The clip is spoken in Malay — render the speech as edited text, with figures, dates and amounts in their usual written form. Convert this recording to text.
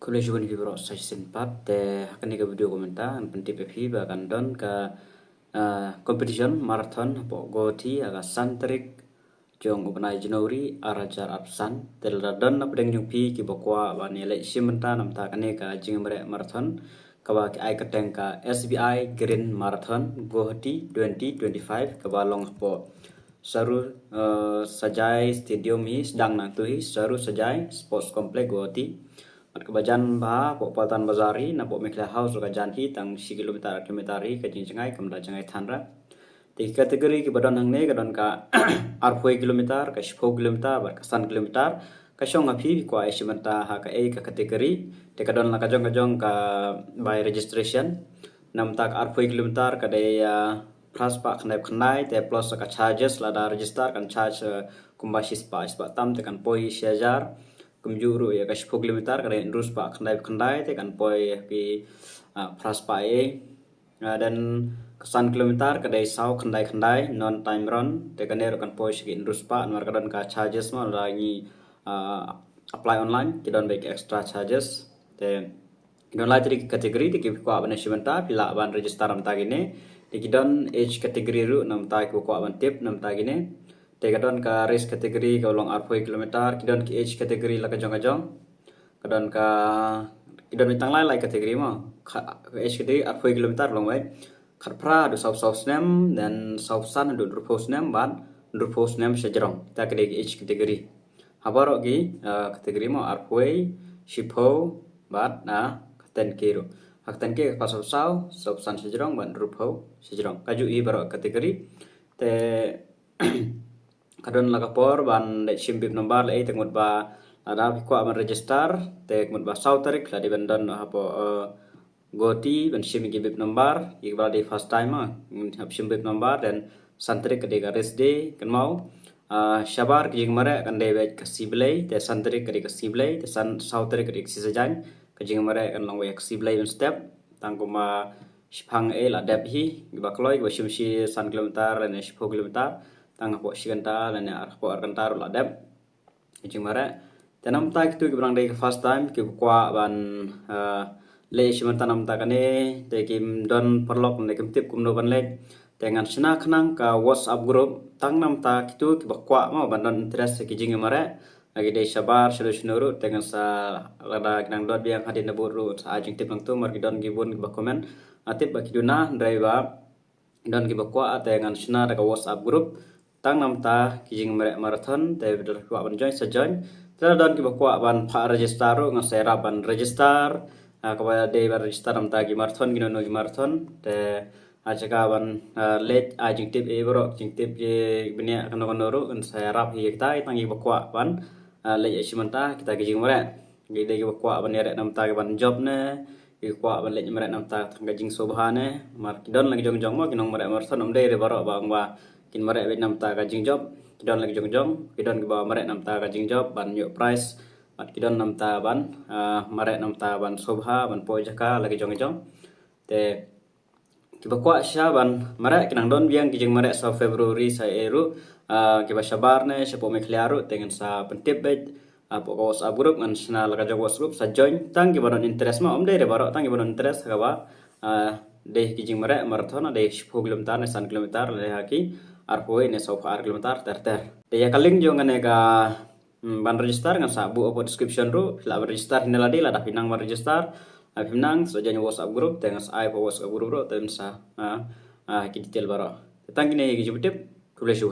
Kulejuan vibro season 4 te akan ke video komentar penting pepi bahkan don ke competition marathon po goti aga santrik jong upnai Januari arajar absan tel don na pedeng jong pi ki bokwa ba ne le simenta nam ta kane ka jingmre marathon ka ba ki ai kateng ka SBI Green Marathon Guwahati 2025 ka ba long po saru sajai stadium hi sedang nang tu hi saru sajai sports complex Guwahati at kebajan bah po Paltan Bazari na po Mekla House ka janhi tang 1 kilometer ke jingjangai kamda jangai thanra ti kategori ke badan hang ne kadon ka 4 kilometer ka 10 kilometer bar ka 1 kilometer ka shong api ko ai simanta ha ka ka kategori te kadon la ka jong ka by registration nam tak 4 kilometer ka de pras pa khnai te plus ka charges la da register kan charge kumbasis pa tam te kan poi shajar kumjuru ya ka 10 kilometer ka rus pa khandai te kan poi pi pras pa dan kesan kilometer ka dai sau khandai non time run te kan kan poi sigin rus pa mar kadon ka charges ma lagi apply online kidon baik extra charges te kidon lai tri kategori te ki ko abane simenta pila ban register am tagine te kidon age kategori ru nam ta ko ban tip nam tagine te kadon ka race kategori ka long 4 kilometer kidon ki age kategori la ka jong kadon ka kidon mitang lai kategori ma age kategori 4 kilometer long wai khat pra do sau snem dan sau san do drupos nem ban drupos nem sejrong ta ke age kategori habaro gi kategori ma 4 shipo bat na ten kiro hakten ke pa sau san sejrong ban drupo sejrong kaju i baro kategori te kadon lakapor ban de simbib nombar le tengut ba ada ko ban register te mut ba sau tarik la di bandon apo goti ban simbi bib nombar i ba di first time hab simbib nombar dan santrik ke de rest day kan mau shabar ke jing mare kan de ka siblei te santrik ke siblei te san sau tarik ke sisajan ke jing mare kan long we siblei un step tangkuma shpang la dep hi ba kloi ba simsi san kilometer ne 10 kilometer tang po siganta la ne ar po arkantar la dep jing mare tanam ta kitu ki brang dei first time ki kwa ban le simanta nam ta kane te kim don perlok ne kim tip kum no ban le tengan sina khnang ka WhatsApp group tang nam ta kitu ki kwa ma ban don interest ki jing mare lagi dei sabar solutionuru tengan sa lada gnang dot biang hadin na buru sa jing tip nang tu mar ki don ki bun ki ba comment atip ba kiduna driver don ki ba kwa tengan sina ka WhatsApp group tang nam ta kijing marathon te bidal kwa ban join sa join tera don ki bakwa ban pha register ro nga sera ban register ka de ban register nam ta ki marathon gino no ki marathon te aja ban let ajing tip e bro jing tip je benia kano kano ro un sera hi ta tang ki bakwa ban le simanta kita kijing mare gi de ki bakwa ban yare nam ta ki ban job ne ki kwa ban le mare nam ta thang kijing sobhane mar kidon lagi jong mo kinong mare marathon om de re baro bang ba kin mare Vietnam ta ka jing job kidon lagi jong kidon ki bawa mare nam ta ka jing job ban yo price bat kidon nam ta ban mare nam ta ban sobha ban pojaka lagi jong te ki bakwa sha ban mare kinang don biang ki jing mare sa Februari sa eru ki ba sabar ne sepo mekliaru tengen sa pentip bet po ko WhatsApp group ngan sna laga jog WhatsApp group sa join tang ki baron interest ma om de baro tang ki baron interest ka ba de ki jing mare marathon de 10 kilometer ne 1 kilometer le haki arpoi ne so 4 kilometer ter te ya kaling jo ngane ga ban register ngan sa bu opo description ru la register hinela de la da pinang ban register pinang so janya WhatsApp group te ngas ai po WhatsApp group ro tem sa ki detail baro tang ne ki jubtip kuleshu